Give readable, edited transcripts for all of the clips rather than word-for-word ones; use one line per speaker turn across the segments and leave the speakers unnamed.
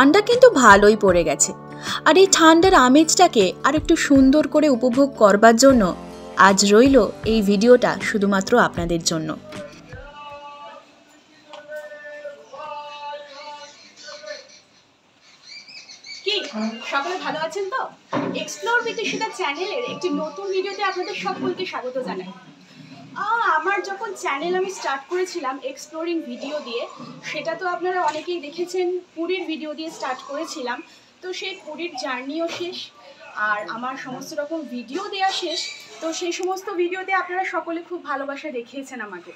ঠান্ডা কিন্তু ভালোই পড়ে গেছে, আর এই ঠান্ডার আমেজটাকে আর একটু সুন্দর করে উপভোগ করবার জন্য আজ রইল এই ভিডিওটা শুধুমাত্র আপনাদের জন্য।
কি সকলে ভালো আছেন তো? এক্সপ্লোর উইথ ঈশিতা চ্যানেলের একটি নতুন ভিডিওতে আপনাদের সকলকে স্বাগত জানাই। আমার যখন চ্যানেল আমি স্টার্ট করেছিলাম এক্সপ্লোরিং ভিডিও দিয়ে, সেটা তো আপনারা অনেকেই দেখেছেন, পুরীর ভিডিও দিয়ে স্টার্ট করেছিলাম। তো সেই পুরীর জার্নিও শেষ, আর আমার সমস্ত রকম ভিডিও দেওয়া শেষ। তো সেই সমস্ত ভিডিওতে আপনারা সকলে খুব ভালোবাসা দেখিয়েছেন আমাকে।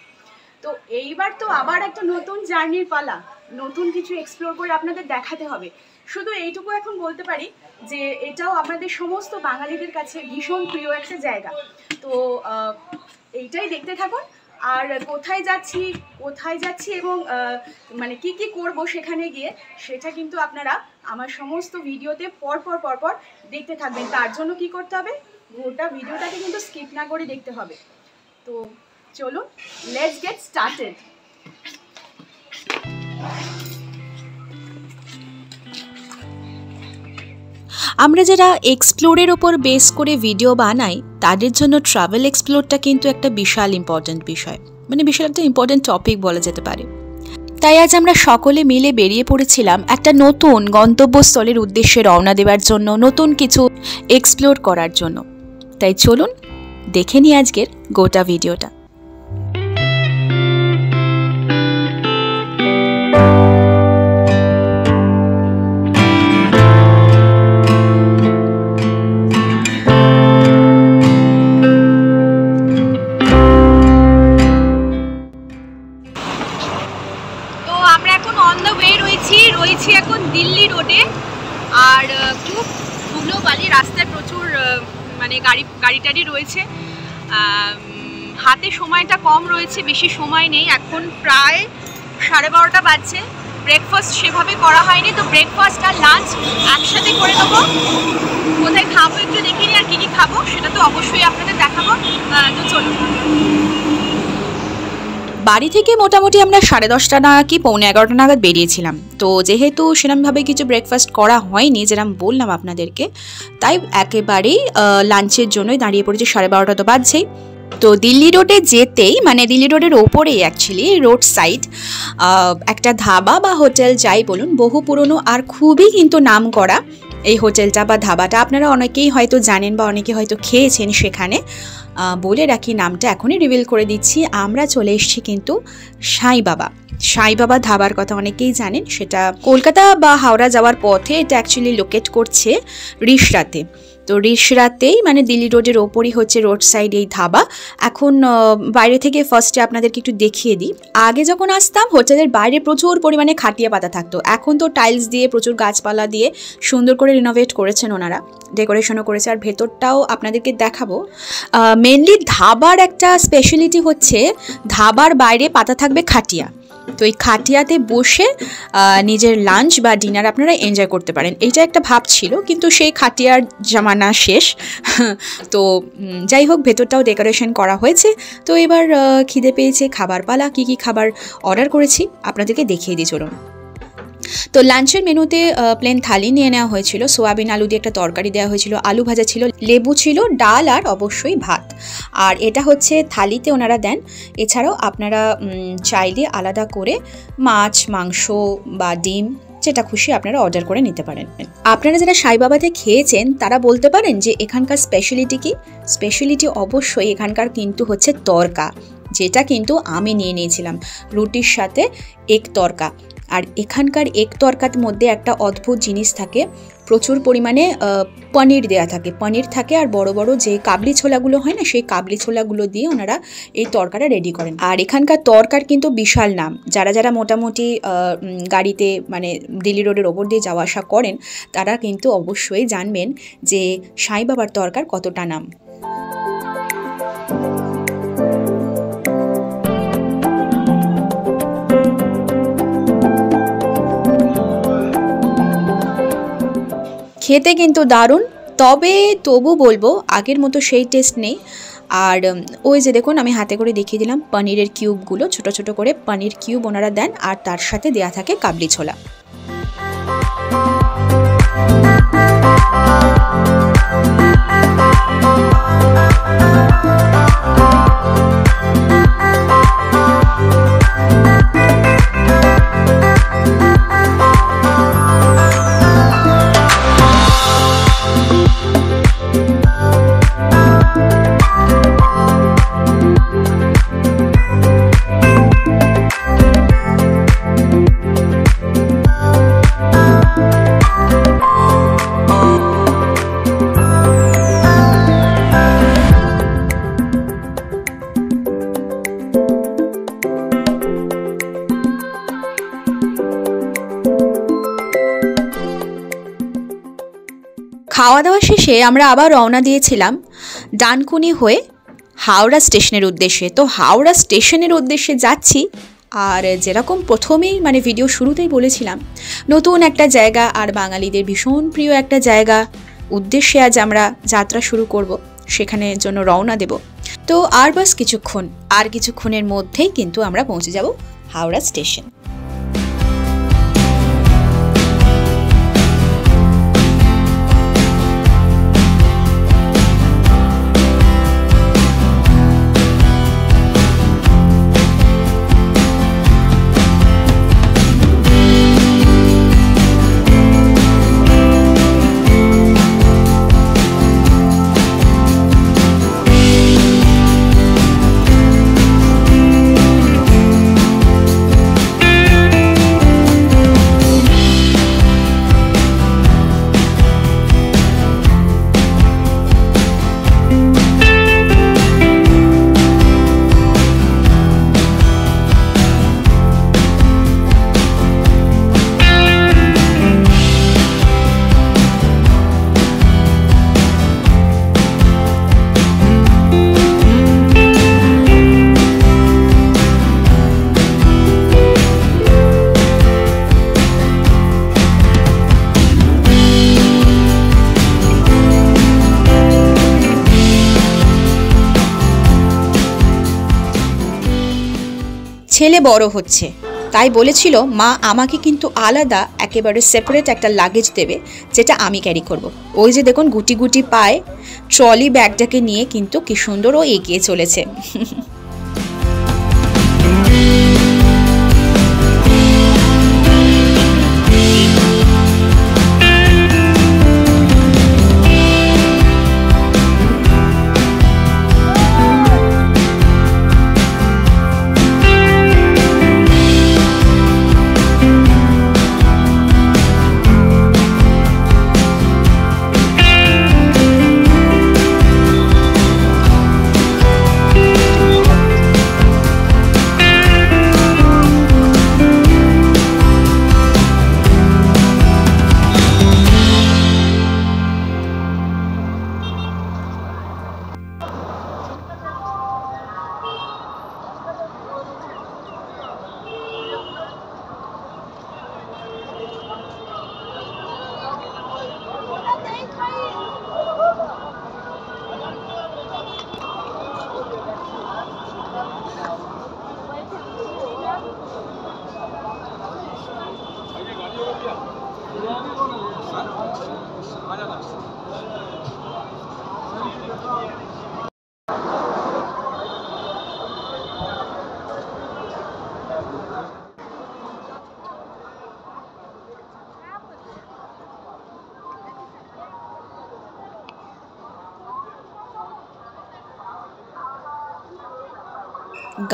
তো এইবার তো আবার একটা নতুন জার্নির পালা, নতুন কিছু এক্সপ্লোর করে আপনাদের দেখাতে হবে। শুধু এইটুকু এখন বলতে পারি যে এটাও আপনাদের সমস্ত বাঙালিদের কাছে ভীষণ প্রিয় একটা জায়গা। তো এইটাই দেখতে থাকুন। আর কোথায় যাচ্ছি এবং মানে কি করব সেখানে গিয়ে, সেটা কিন্তু আপনারা আমার সমস্ত ভিডিওতে পরপর দেখতে থাকবেন। তার জন্য কি করতে হবে, গোটা ভিডিওটাকে কিন্তু স্কিপ না করে দেখতে হবে। তো চলুন, লেটস গেট স্টার্টেড।
আমরা যারা এক্সপ্লোরের ওপর বেস করে ভিডিও বানাই, তাদের জন্য ট্রাভেল এক্সপ্লোরটা কিন্তু একটা বিশাল ইম্পর্ট্যান্ট বিষয়, মানে বিশাল একটা ইম্পর্ট্যান্ট টপিক বলা যেতে পারে। তাই আজ আমরা সকলে মিলে বেরিয়ে পড়েছিলাম একটা নতুন গন্তব্যস্থলের উদ্দেশ্যে রওনা দেওয়ার জন্য, নতুন কিছু এক্সপ্লোর করার জন্য। তাই চলুন দেখে নিই আজকের গোটা ভিডিওটা।
রয়েছি এখন দিল্লি রোডে, আর খুব ধুলো বালি, রাস্তায় প্রচুর মানে গাড়ি টাড়ি রয়েছে। হাতে সময়টা কম রয়েছে, বেশি সময় নেই। এখন প্রায় 12:30 বাজছে। ব্রেকফাস্ট সেভাবে করা হয়নি, তো ব্রেকফাস্ট আর লাঞ্চ একসাথে করে নেবো। কোথায় খাবো একটু দেখে নিই, আর কি খাবো সেটা তো অবশ্যই আপনাদের দেখাবো। তো চলুন।
বাড়ি থেকে মোটামুটি আমরা 10:30 নাগাদ কি 11:45 নাগাদ বেরিয়েছিলাম। তো যেহেতু সেরকমভাবে কিছু ব্রেকফাস্ট করা হয়নি, যেরকম বললাম আপনাদেরকে, তাই একেবারেই লাঞ্চের জন্যই দাঁড়িয়ে পড়েছি। 12:30 তো বাজছেই। তো দিল্লি রোডে যেতেই, মানে দিল্লি রোডের ওপরেই অ্যাকচুয়ালি রোড সাইড একটা ধাবা বা হোটেল যাই বলুন, বহু পুরনো আর খুবই কিন্তু নাম করা এই হোটেলটা বা ধাবাটা আপনারা অনেকেই হয়তো জানেন বা অনেকে হয়তো খেয়েছেন সেখানে। বলে রাখি, নামটা এখনই রিভিল করে দিচ্ছি। আমরা চলে এসেছি কিন্তু সাই বাবা ধাবার কথা অনেকেই জানেন। সেটা কলকাতা বা হাওড়া যাওয়ার পথে এটা অ্যাকচুয়ালি লোকেট করছে রিষড়াতে। তো রিষড়াতেই, মানে দিল্লি রোডের ওপরই হচ্ছে রোড সাইড এই ধাবা। এখন বাইরে থেকে ফার্স্টে আপনাদেরকে একটু দেখিয়ে দিই। আগে যখন আসতাম হোটেলের বাইরে প্রচুর পরিমাণে খাটিয়া পাতা থাকতো। এখন তো টাইলস দিয়ে, প্রচুর গাছপালা দিয়ে সুন্দর করে রিনোভেট করেছেন ওনারা, ডেকোরেশনও করেছে। আর ভেতরটাও আপনাদেরকে দেখাবো। মেনলি ধাবার একটা স্পেশালিটি হচ্ছে, ধাবার বাইরে পাতা থাকবে খাটিয়া। তো এই খাটিয়াতে বসে নিজের লাঞ্চ বা ডিনার আপনারা এনজয় করতে পারেন। এইটা একটা ভাব ছিল, কিন্তু সেই খাটিয়ার জামানা শেষ। তো যাই হোক, ভেতরটাও ডেকোরেশন করা হয়েছে। তো এবার খিদে পেয়েছে, খাবার পালা। কি খাবার অর্ডার করেছি আপনাদেরকে দেখিয়ে দিই, চলুন। তো লাঞ্চের মেনুতে প্লেন থালি নিয়ে নেওয়া হয়েছিল। সোয়াবিন আলু দিয়ে একটা তরকারি দেওয়া হয়েছিল, আলু ভাজা ছিল, লেবু ছিল, ডাল আর অবশ্যই ভাত। আর এটা হচ্ছে থালিতে ওনারা দেন। এছাড়াও আপনারা চাইলে আলাদা করে মাছ, মাংস বা ডিম, যেটা খুশি আপনারা অর্ডার করে নিতে পারেন। আপনারা যারা সাই বাবাতে খেয়েছেন তারা বলতে পারেন যে এখানকার স্পেশালিটি কি। স্পেশালিটি অবশ্যই এখানকার কিন্তু হচ্ছে তরকা, যেটা কিন্তু আমি নিয়ে নিয়েছিলাম রুটির সাথে এক তরকা। আর এখানকার এক তরকার মধ্যে একটা অদ্ভুত জিনিস থাকে, প্রচুর পরিমাণে পনির দেয়া থাকে, পনির থাকে। আর বড় বড় যে কাবলি ছোলাগুলো হয় না, সেই কাবলি ছোলাগুলো দিয়ে ওনারা এই তরকাটা রেডি করেন। আর এখানকার তরকার কিন্তু বিশাল নাম। যারা মোটামুটি গাড়িতে, মানে দিল্লি রোডের ওপর দিয়ে যাওয়া আসা করেন, তারা কিন্তু অবশ্যই জানবেন যে সাই বাবার তরকার কতটা নাম। খেতে কিন্তু দারুণ, তবু বলবো আগের মতো সেই টেস্ট নেই। আর ওই যে দেখুন, আমি হাতে করে দেখিয়ে দিলাম পনিরের কিউবগুলো, ছোট ছোট করে পনির কিউব ওনারা দেন, আর তার সাথে দেয়া থাকে কাবলি ছোলা। খাওয়া দাওয়া শেষে আমরা আবার রওনা দিয়েছিলাম ডানকুনি হয়ে হাওড়া স্টেশনের উদ্দেশ্যে। তো হাওড়া স্টেশনের উদ্দেশ্যে যাচ্ছি, আর যেরকম প্রথমেই মানে ভিডিও শুরুতেই বলেছিলাম, নতুন একটা জায়গা আর বাঙালিদের ভীষণ প্রিয় একটা জায়গা উদ্দেশ্যে আজ আমরা যাত্রা শুরু করব, সেখানে জন্য রওনা দেব। তো আর বাস কিছুক্ষণের মধ্যেই কিন্তু আমরা পৌঁছে যাব হাওড়া স্টেশন। ছেলে বড় হচ্ছে, তাই বলেছিল মা আমাকে কিন্তু আলাদা একেবারে সেপারেট একটা লাগেজ দেবে, যেটা আমি ক্যারি করব। ওই যে দেখুন গুটি গুটি পায়ে ট্রলি ব্যাগটাকে নিয়ে কিন্তু কি সুন্দর ও এগিয়ে চলেছে।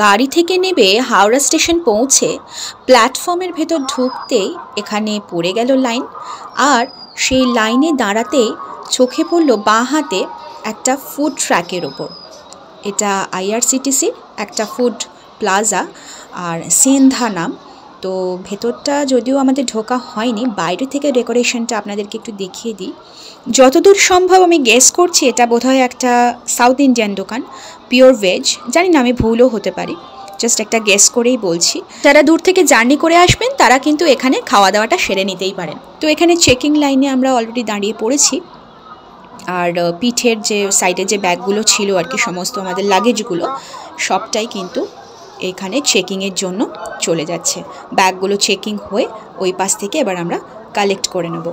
গাড়ি থেকে নেমে হাওড়া স্টেশন পৌঁছে প্ল্যাটফর্মের ভেতর ঢুকতেই এখানে পড়ে গেল লাইন, আর সেই লাইনে দাঁড়াতেই চোখে পড়ল বাঁ হাতে একটা ফুড ট্র্যাকের ওপর। এটা আইআরসিটিসির একটা ফুড প্লাজা আর সেন্ধা নাম। তো ভেতরটা যদিও আমাদের ঢোকা হয়নি, বাইরে থেকে ডেকোরেশনটা আপনাদেরকে একটু দেখিয়ে দিই। যতদূর সম্ভব আমি গেস করছি এটা বোধহয় একটা সাউথ ইন্ডিয়ান দোকান, পিওর ভেজ, জানি না আমি ভুলও হতে পারি, জাস্ট একটা গেস করেই বলছি। যারা দূর থেকে জার্নি করে আসবেন তারা কিন্তু এখানে খাওয়া দাওয়াটা সেরে নিতেই পারেন। তো এখানে চেকিং লাইনে আমরা অলরেডি দাঁড়িয়ে পড়েছি, আর পিঠের যে সাইডে যে ব্যাগগুলো ছিল আর কি, সমস্ত আমাদের লাগেজগুলো সবটাই কিন্তু এখানে চেকিংয়ের জন্য চলে যাচ্ছে। ব্যাগগুলো চেকিং হয়ে ওই পাশ থেকে এবার আমরা কালেক্ট করে নেব।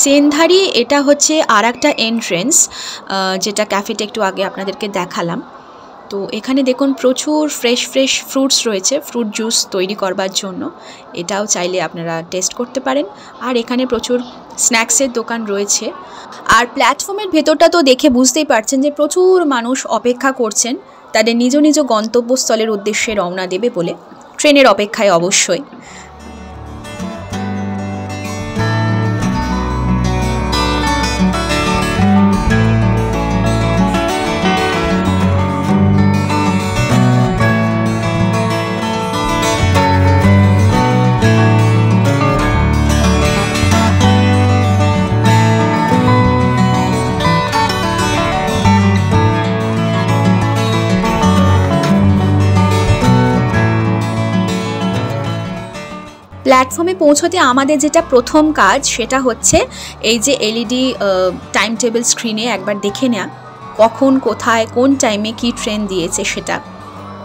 সেনধারি এটা হচ্ছে আর একটা এন্ট্রেন্স, যেটা ক্যাফেটা একটু আগে আপনাদেরকে দেখালাম। তো এখানে দেখুন প্রচুর ফ্রেশ ফ্রুটস রয়েছে, ফ্রুট জুস তৈরি করবার জন্য। এটাও চাইলে আপনারা টেস্ট করতে পারেন। আর এখানে প্রচুর স্ন্যাক্সের দোকান রয়েছে। আর প্ল্যাটফর্মের ভেতরটা তো দেখে বুঝতেই পারছেন যে প্রচুর মানুষ অপেক্ষা করছেন তাদের নিজ নিজ গন্তব্যস্থলের উদ্দেশ্যে রওনা দেবে বলে, ট্রেনের অপেক্ষায় অবশ্যই। প্ল্যাটফর্মে পৌঁছতে আমাদের যেটা প্রথম কাজ সেটা হচ্ছে এই যে এলইডি টাইম টেবিল স্ক্রিনে একবার দেখে নেওয়া, কখন কোথায় কোন টাইমে কি ট্রেন দিয়েছে সেটা।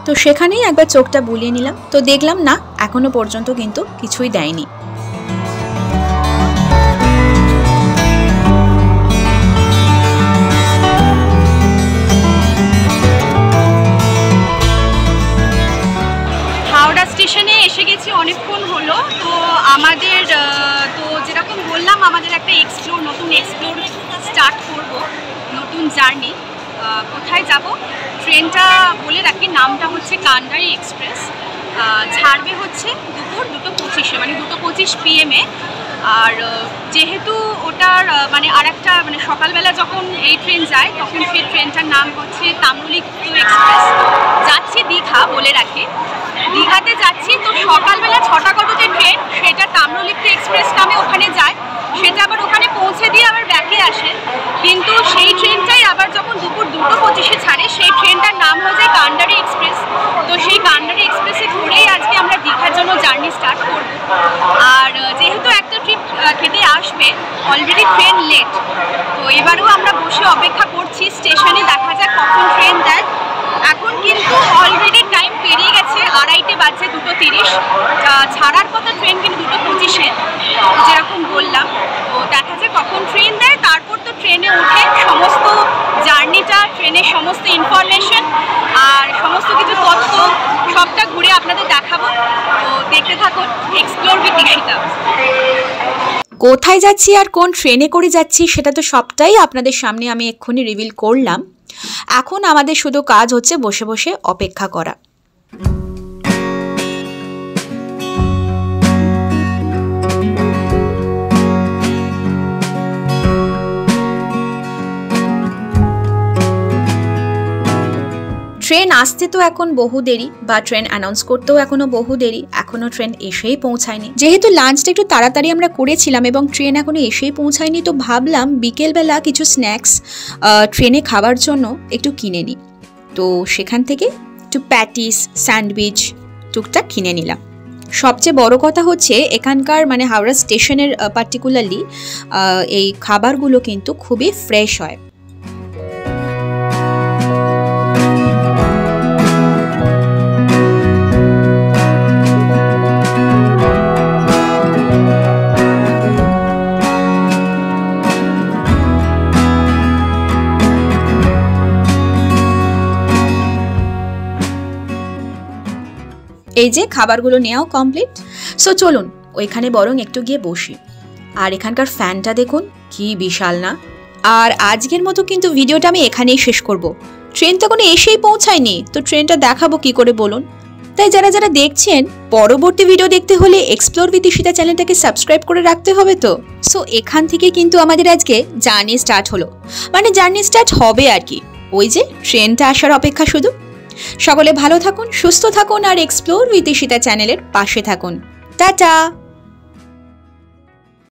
তো সেখানেই একবার চোখটা বুলিয়ে নিলাম, তো দেখলাম না এখনো পর্যন্ত কিন্তু কিছুই দেয়নি।
হাওড়া স্টেশনে এসে গেছি, অনেকক্ষণ হলো। তো আমাদের তো যেরকম বললাম, আমাদের একটা নতুন এক্সপ্লোর স্টার্ট করব, নতুন জার্নি। কোথায় যাব ট্রেনটা বলে রাখি, নামটা হচ্ছে কান্ডারি এক্সপ্রেস। ছাড়বে হচ্ছে দুপুর 2:25, মানে 2:25 PM। আর যেহেতু ওটার মানে আর একটা মানে সকালবেলা যখন এই ট্রেন যায় তখন সেই ট্রেনটার নাম হচ্ছে তাম্রলিপ্ত এক্সপ্রেস। যাচ্ছি দীঘা, বলে রাখি দীঘাতে যাচ্ছি। তো সকালবেলা 6টা কততে ট্রেন, সেটা তাম্রলিপ্ত এক্সপ্রেস নামে ওখানে যায়, সেটা আবার ওখানে পৌঁছে দিয়ে আবার ব্যাকে আসে। কিন্তু সেই ট্রেনটাই আবার যখন দুপুর 2:25 ছাড়ে, সেই ট্রেনটার নাম হয়ে যায় কান্ডারি এক্সপ্রেস। তো সেই কান্ডারি এক্সপ্রেসে ঘুরেই আজকে আমরা দীঘার জন্য জার্নি স্টার্ট করব। আর যেহেতু একটা ট্রিপ খেতে আসবে, অলরেডি ট্রেন লেট, তো এবারেও আমরা বসে অপেক্ষা করছি স্টেশনে, দেখা যাক কখন ট্রেন দেয়। এখন কিন্তু অলরেডি টাইম পেরিয়ে গেছে, 2:30 বাজছে, 2:30। ছাড়ার কথা ট্রেন কিন্তু 2:25, যেরকম বললাম। তো দেখা যাক কখন ট্রেন দেয়, তারপর তো ট্রেনে উঠে সমস্ত জার্নিটা, ট্রেনের সমস্ত ইনফরমেশন আর সমস্ত কিছু তথ্য সবটা ঘুরে আপনাদের দেখাবো। তো দেখতে থাকুন এক্সপ্লোর উইথ ঈশিতা।
কোথায় যাচ্ছি আর কোন ট্রেনে করে যাচ্ছি সেটা তো সবটাই আপনাদের সামনে আমি এক্ষুনি রিভিল করলাম। এখন আমাদের শুধু কাজ হচ্ছে বসে বসে অপেক্ষা করা। ট্রেন আসতে তো এখন বহু দেরি, বা ট্রেন অ্যানাউন্স করতেও এখনো বহু দেরি, এখনো ট্রেন এসেই পৌঁছায়নি। যেহেতু লাঞ্চটা একটু তাড়াতাড়ি আমরা করেছিলাম এবং ট্রেন এখনো এসেই পৌঁছায়নি, তো ভাবলাম বিকেলবেলা কিছু স্ন্যাক্স ট্রেনে খাবার জন্য একটু কিনে নিই। তো সেখান থেকে একটু প্যাটিস, স্যান্ডউইচ টুকটাক কিনে নিলাম। সবচেয়ে বড় কথা হচ্ছে এখানকার মানে হাওড়া স্টেশনের পার্টিকুলারলি এই খাবারগুলো কিন্তু খুবই ফ্রেশ হয়। এই যে খাবারগুলো নেওয়াও কমপ্লিট। সো চলুন ওইখানে বরং একটু গিয়ে বসি। আর এখানকার ফ্যানটা দেখুন কি বিশাল না। আর আজকের মতো কিন্তু ভিডিওটা আমি এখানেই শেষ করব। ট্রেন তো কোনো এসেই পৌঁছায়নি, তো ট্রেনটা দেখাবো কি করে বলুন। তাই যারা যারা দেখছেন, পরবর্তী ভিডিও দেখতে হলে এক্সপ্লোর উইথ ঈশিতা চ্যানেলটাকে সাবস্ক্রাইব করে রাখতে হবে তো। সো এখান থেকে কিন্তু আমাদের আজকে জার্নি স্টার্ট হলো, মানে জার্নি স্টার্ট হবে আর কি। ওই যে ট্রেনটা আসার অপেক্ষা শুধু। সকলে ভালো থাকুন, সুস্থ থাকুন আর এক্সপ্লোর উইথ ঈশিতা চ্যানেলের পাশে থাকুন। টাটা।